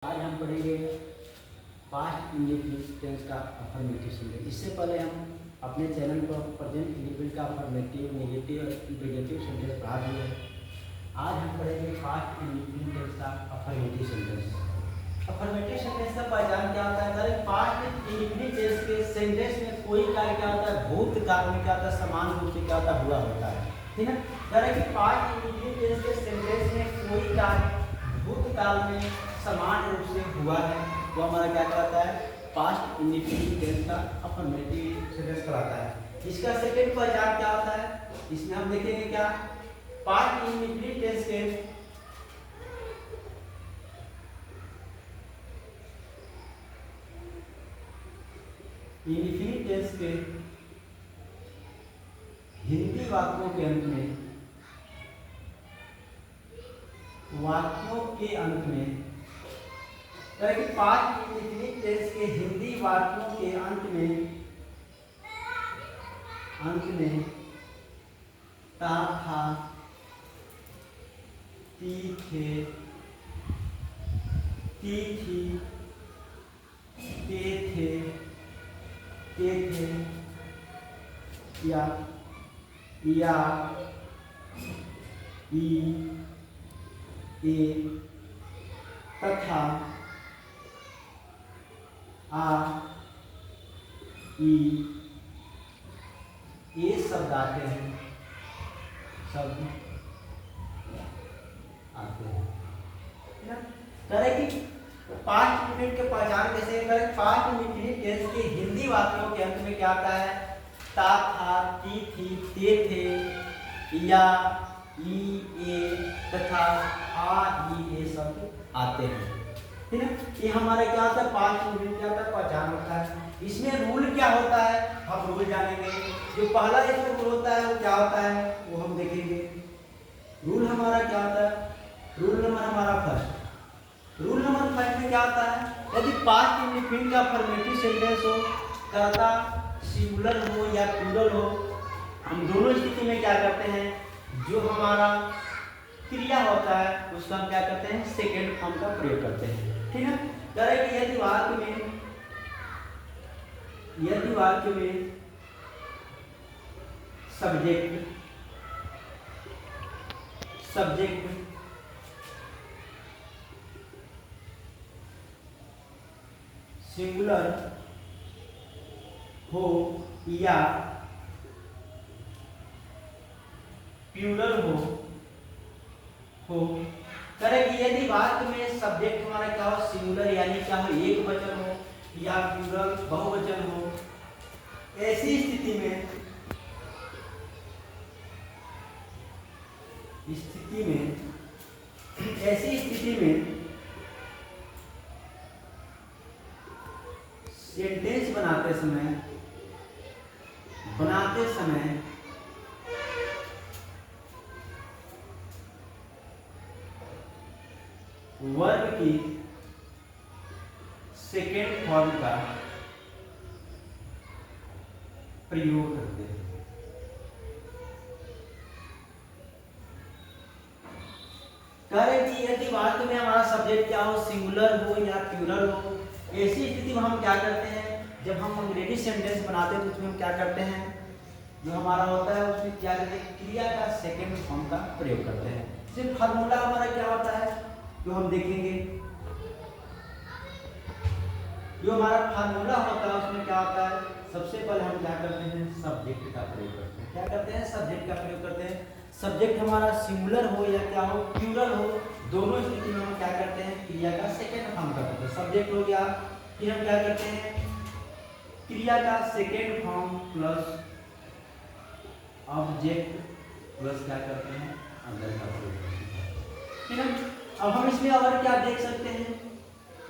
आज हम पढ़ेंगे पास्ट इंडेफिनिट टेंस का अफर्मेटिव सेंटेंस। इससे पहले हम अपने चैनल पर प्रेजेंट इंडेफिनिट का अफर्मेटिव, नेगेटिव और इंटीग्रेटिव सेंटेंस पढ़ा दिए हैं। आज हम पढ़ेंगे पास्ट इंडेफिनिट टेंस का अफर्मेटिव सेंटेंस। अफर्मेटिव सेंटेंस का पहचान क्या होता है? अगर पास्ट इंडेफिनिट टेंस के सेंटेंस में कोई कार्य क्या होता है, भूतकाल में क्या होता है, समान रूप से क्या होता है, हुआ होता है। ठीक है, अगर पास्ट इंडेफिनिट टेंस के सेंटेंस में कोई कार्य भूतकाल में समान रूप से हुआ है वो हमारा क्या कहलाता है? पास्ट इंडेफिनिट टेंस का अफर्मेटिव सेंटेंस कहलाता है। इसका सेकंड पहचान क्या होता है? इसमें हम देखेंगे क्या पास्ट इंडेफिनिट टेंस के इंडेफिनिट टेंस के हिंदी वाक्यों के अंत में पास्ट इंडेफिनिट टेंस के हिंदी वाक्यों के अंत में ता, था, ती, थे, ती, थी, ते थे, या, ई, ए, तथा, आ, ई, ये शब्द आते हैं, तरह की पास्ट इंडेफिनिट के पहचान कैसे करें? पास्ट इंडेफिनिट टेंस के हिंदी वाक्यों के अंत में क्या आता है? ता, था, ती, थी, ते थे, या, ई, ए, तथा, आ, ई, ये शब्द आते हैं। ठीक है, ये हमारा क्या होता है? पास्ट इंडेफिनिट क्या होता है? पहचान होता है। इसमें रूल क्या होता है हम रूल जानेंगे। जो पहला इसमें रूल होता है वो क्या होता है वो हम देखेंगे। रूल हमारा क्या होता है? रूल नंबर हमारा फर्स्ट। रूल नंबर फर्स्ट में क्या होता है? यदि पास्ट इंडेफिनिट का अफर्मेटिव सेंटेंस हो, कर्ता सिंगुलर हो या प्लूरल हो, हम दोनों स्थिति में क्या करते हैं? जो हमारा क्रिया होता है उसका हम क्या करते हैं? सेकेंड फॉर्म का प्रयोग करते हैं। ठीक है, करें कि यदि वाक्य में सब्जेक्ट सिंगुलर हो या प्लूरल हो करें कि यदि वाक्य में सब्जेक्ट हमारा क्या हो? सिंगुलर यानी क्या हो? एक वचन हो या प्लूरल बहुवचन हो, ऐसी स्थिति में सेंटेंस बनाते समय वर्ब की सेकेंड फॉर्म का प्रयोग करते हैं। करें कि यदि वाक्य में हमारा सब्जेक्ट क्या हो? सिंगुलर हो या प्लूरल हो, ऐसी स्थिति में हम क्या करते हैं? जब हम अंग्रेजी सेंटेंस बनाते हैं तो उसमें हम क्या करते हैं? जो हमारा होता है उसमें क्या करते हैं? क्रिया का सेकेंड फॉर्म का प्रयोग करते हैं। सिर्फ फार्मूला हमारा क्या होता है जो हम देखेंगे। जो हमारा फार्मूला होता है उसमें क्या होता है? सबसे पहले हम क्या करते हैं? सब्जेक्ट का प्रयोग करते हैं। क्या करते हैं? सब्जेक्ट का प्रयोग करते हैं। सब्जेक्ट हमारा सिंगुलर हो या क्या हो? प्लूरल हो, दोनों स्थिति में हम क्या करते हैं? क्रिया का सेकेंड फॉर्म का करते हैं। सब्जेक्ट हो गया, फिर हम क्या करते हैं? क्रिया का second form plus object plus क्या करते हैं? अदर का प्रयोग करते हैं। ठीक है, अब हम इसमें और क्या देख सकते हैं?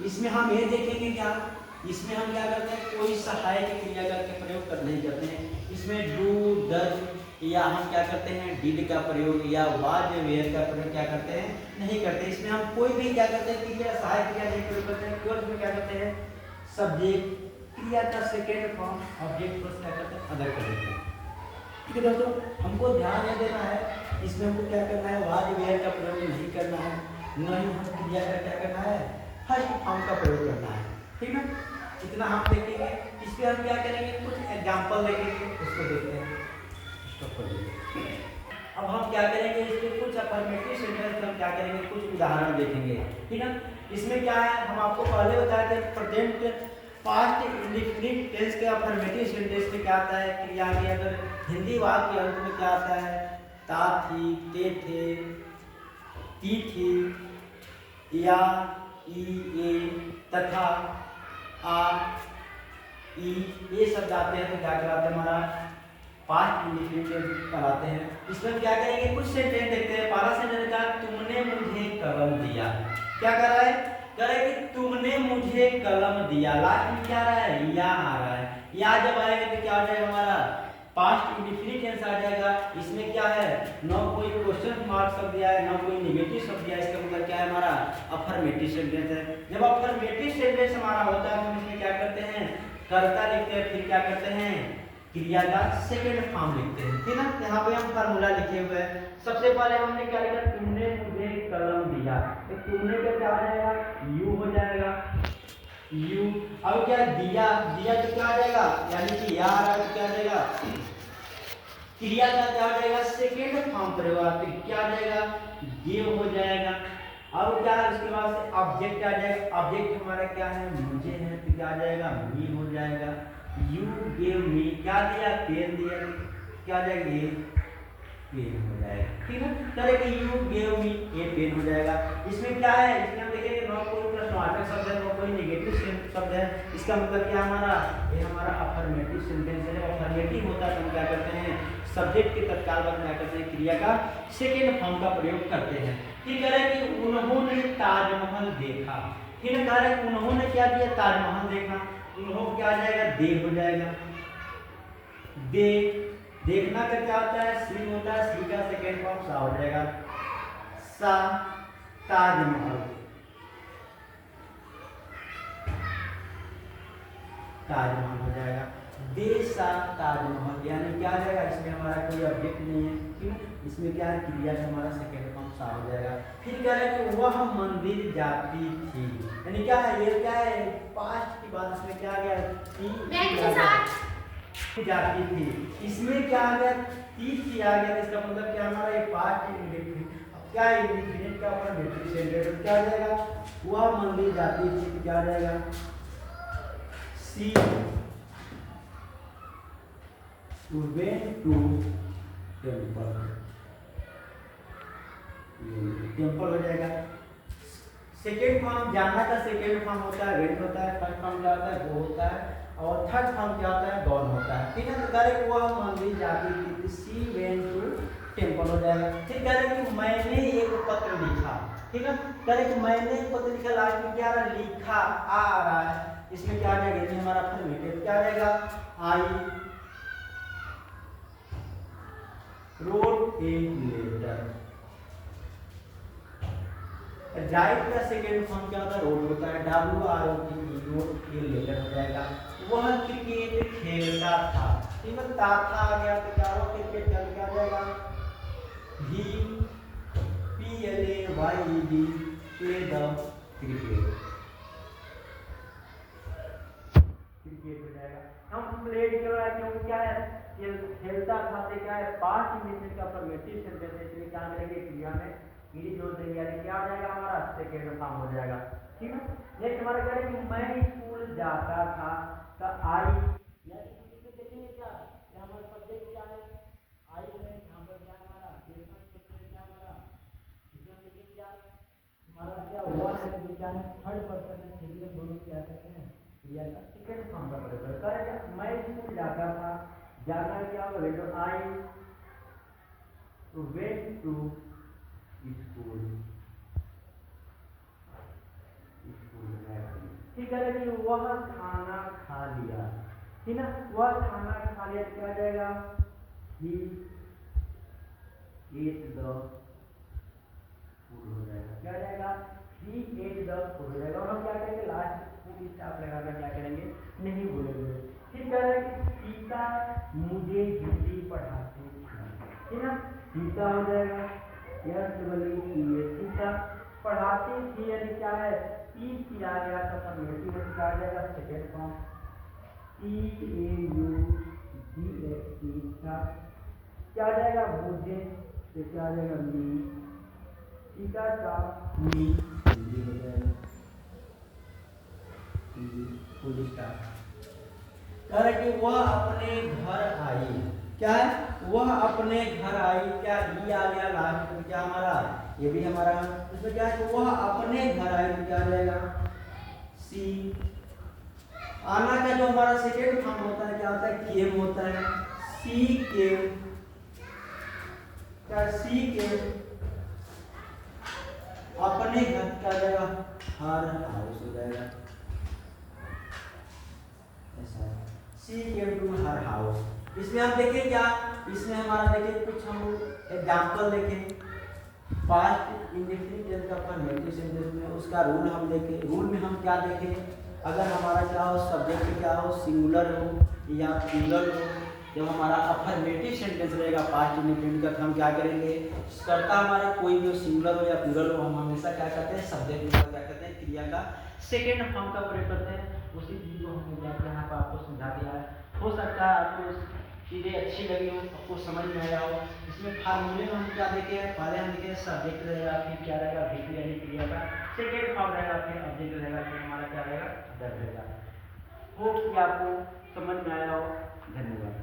इसमें हम ये देखेंगे क्या? इसमें हम क्या करते हैं? कोई सहायक क्रिया का प्रयोग नहीं करते हैं। इसमें डू, डज या हम क्या करते हैं? डिड का प्रयोग या वाज, वेयर का प्रयोग क्या करते हैं? नहीं करते। इसमें हम कोई भी क्या करते हैं? क्रिया सहायक क्रिया नहीं प्रयोग करते हैं। केवल इसमें क्या करते हैं? सब्जेक्ट, क्रिया का सेकेंड फॉर्म, ऑब्जेक्ट प्लस क्या करते हैं? अदर कर देते हैं। ठीक है दोस्तों, हमको ध्यान ये देना है, इसमें हमको क्या करना है? वाज, वेयर का प्रयोग नहीं करना है, न ही हम क्रिया का क्या करना है? फर्स्ट फॉर्म का प्रयोग करना है, ठीक है। इतना हम देखेंगे। इस पे हम क्या करेंगे, कुछ एग्जाम्पल देखेंगे, उसको देखते हैं। अब हम क्या करेंगे, इसमें कुछ अफर्मेटिव सेंटेंस हम क्या करेंगे, कुछ उदाहरण देखेंगे, ठीक है। इसमें क्या है, हम आपको पहले बताए थे प्रेजेंट पास्ट इंडेफिनिट टेंस के अफर्मेटिव सेंटेंस में क्या आता है, क्रिया के अगर हिंदी वाक्य के अंत में क्या आता है, ता थी, ते थे, ती थी, या, ई, ए, तथा, आ, ई, ये शब्द आते हैं तो क्या कराते हैं, हमारा पास्ट इंडेफिनिट टेंस कराते हैं। इसमें क्या करेंगे, कुछ सेंटेंस देखते हैं। पहला सेंटेंस का, तुमने मुझे कलम दिया। क्या कर रहा है, कह रहा है कि तुमने मुझे कलम दिया। लास्ट में क्या आ रहा है, या आ रहा है। या जब आएगा तो क्या आ जाएगा, हमारा पास्ट इंडेफिनिट टेंस आ जाएगा। इसमें क्या है, ना कोई क्वेश्चन मार्क शब्द दिया है, ना कोई नेगेटिव शब्द दिया है। इसका मतलब क्या है, हमारा अफर्मेटिव सेंटेंस है। जब अफर्मेटिव सेंटेंस हमारा होता है तो इसमें क्या करते हैं, कर्ता लिखते हैं, फिर क्या करते हैं, क्रिया का सेकंड फॉर्म लिखते हैं, ठीक है। यहाँ पे हम फार्मूला लिखे हुए हैं। सबसे पहले हमने क्या लिखा, तुमने मुझे कलम दिया, तो तुमने का क्या आ जाएगा, यू हो जाएगा, यू। अब क्या दिया, दिया तो क्या आ जाएगा, यानी कि या आ रहा है तो क्या आ जाएगा, क्रिया का क्या आ जाएगा, सेकंड फॉर्म पर होगा तो क्या आ जाएगा, गिव हो जाएगा। अब क्या है, उसके बाद से ऑब्जेक्ट आ जाएगा। ऑब्जेक्ट हमारा क्या है, मुझे है, तो क्या आ जाएगा, मी हो जाएगा। यू गेव मी, क्या दिया, पेन दिया, क्या आ जाएगा, ये पेन हो जाएगा, ठीक है। करेंगे यू गेव मी, ये पेन हो जाएगा। इसमें क्या है, इसमें हम देखेंगे नो कोई प्रश्नवाचक शब्द है, नो कोई नेगेटिव शब्द है। इसका मतलब क्या हमारा, ये हमारा अफर्मेटिव सेंटेंस है। अफर्मेटिव होता है तो हम क्या करते हैं, सब्जेक्ट के तत्काल बाद क्या करते हैं, क्रिया का सेकेंड फॉर्म का प्रयोग करते हैं। ठीक है कि उन्होंने ताजमहल देखा, ठीक है। कह रहे हैं उन्होंने क्या किया, ताजमहल देखा। उन्होंने क्या आ जाएगा, दे हो जाएगा, दे। देखना का क्या होता है, सी होता है, सी का सेकेंड फॉर्म सा हो जाएगा, सा, ताजमहल, ताजमहल हो जाएगा। देसा ताजमहल, यानी क्या आ जाएगा, इसमें हमारा कोई ऑब्जेक्ट नहीं है, क्यों, इसमें क्या है, क्रिया से हमारा सेकेंड फॉर्म सा हो जाएगा। फिर क्या है कि वह मंदिर जाती थी, यानी क्या है, ये क्या है, पास्ट की बात, इसमें क्या आ गया, जाती थी। इसमें क्या आ गया, थी आ गया। इसका मतलब क्या, हमारा ये पास्ट इंडेफिनिट। अब क्या है, इंडेफिनिट का ऊपर मेट्रिक सेंटेंस क्या आ जाएगा, वह मंदिर जाती थी, क्या आ जाएगा, सी went to temple, टेम्पल हो जाएगा। सेकेंड फॉर्म, जानना का सेकेंड फॉर्म होता है वेंट होता है, फर्स्ट फॉर्म क्या होता है गो होता है, और थर्ड फॉर्म क्या होता है गॉन होता है, ठीक है। तो करेक्ट हुआ मंदिर जाती थी, सी वेंट टू टेम्पल हो जाएगा। ठीक है कि मैंने एक पत्र लिखा, ठीक है। करेक्ट मैंने एक पत्र लिखा, लास्ट में क्या आ रहा है, लिखा आ रहा है। इसमें क्या आ जाएगा, ये हमारा अफर्मेटिव क्या आ जाएगा, आई रोड ए लेटर। राइट का सेकेंड फॉर्म क्या होता है, रोड होता है, WROT, रोड ए लेटर हो जाएगा। वह क्रिकेट खेलता था, ठीक है। था आ गया तो क्या होगा, क्रिकेट खेल क्या आ जाएगा, ही PLAYED play the cricket, cricket हो जाएगा। हम प्लेड कर रहा है क्योंकि क्या है, खेलता था से क्या है, पास्ट इंडेफिनिट का अफर्मेटिव सेंटेंस है, इसलिए क्या करेंगे, क्रिया में ईडी जोड़ देंगे, यानी क्या आ जाएगा, हमारा सेकेंड फॉर्म हो जाएगा, ठीक है। नेक्स्ट हमारा क्या है कि मैं स्कूल जाता था का आई, यानी इसमें देखेंगे क्या, ये हमारा सब्जेक्ट क्या है, आई में यहां पर क्या हमारा देखना क्षेत्र क्या हमारा, इसमें देखिए क्या हमारा क्या हुआ है, जो क्या है थर्ड पर्सन है, इसलिए दोनों क्या कहते हैं, क्रिया का सेकेंड फॉर्म का प्रयोग करेंगे। मैं स्कूल जाता था, जाना क्या होगा, went I went to school, ठीक है। लेकिन वह खाना खा लिया, ठीक है, वह खाना खा लिया, क्या जाएगा, ही ate the food हो जाएगा, क्या जाएगा, he ate the food हो जाएगा। और हम क्या करेंगे, लास्ट फूड स्टॉप लगाकर क्या करेंगे, नहीं बोलेंगे, ठीक है। सीता मुझे हिंदी पढ़ाती थी, ठीक है, सीता हो जाएगा, यस बोलिए सीता पढ़ाती थी, यानी क्या है, सी किया गया तो अफर्मेटिव में क्या आ जाएगा सेकेंड फॉर्म CAUGHT क्या आ जाएगा मुझे तो क्या आ जाएगा मी टीका का मी हिंदी हो जाएगा फुल स्टॉप। कह रहे कि वह अपने घर आई क्या है वह अपने घर आई क्या ई आ गया लास्ट में क्या हमारा ये भी हमारा इसमें क्या है कि वह अपने घर आई तो क्या आ जाएगा सी आना का जो हमारा सेकेंड फॉर्म होता है क्या होता है केम होता है सी केम क्या सी केम अपने घर क्या जाएगा हर हाउस हो जाएगा ऐसा सी केम टू हर हाउस। इसमें हम देखें क्या इसमें हमारा देखें कुछ हम एग्जांपल देखें पास्ट इंडेफिनिट टेंस का अफर्मेटिव सेंटेंस में उसका रूल हम देखें। रूल में हम क्या देखें अगर हमारा क्या हो सब्जेक्ट क्या हो सिंगुलर हो या प्लूरल हो जब हमारा अफर्मेटिव सेंटेंस रहेगा पास्ट इंडेफिनिट का तो हम क्या करेंगे कर्ता हमारा कोई भी सिंगुलर हो या प्लूरल हो हम हमेशा क्या करते हैं सब्जेक्ट में क्या करते हैं क्रिया का सेकेंड फॉर्म का प्रयोग करते हैं। उसी चीज को हमने यहाँ पर आपको समझा दिया है। हो सकता है आपको चीज़ें अच्छी लगी हो आपको समझ में आया हो। इसमें फार्मूले में हम क्या देखे पहले हम देखे सब्जेक्ट रहेगा फिर क्या रहेगा विधि यानी क्रिया का सेकेंड फॉर्म रहेगा फिर ऑब्जेक्ट रहेगा फिर हमारा क्या रहेगा वर्ब रहेगा। होप कि आपको समझ में आया हो। धन्यवाद।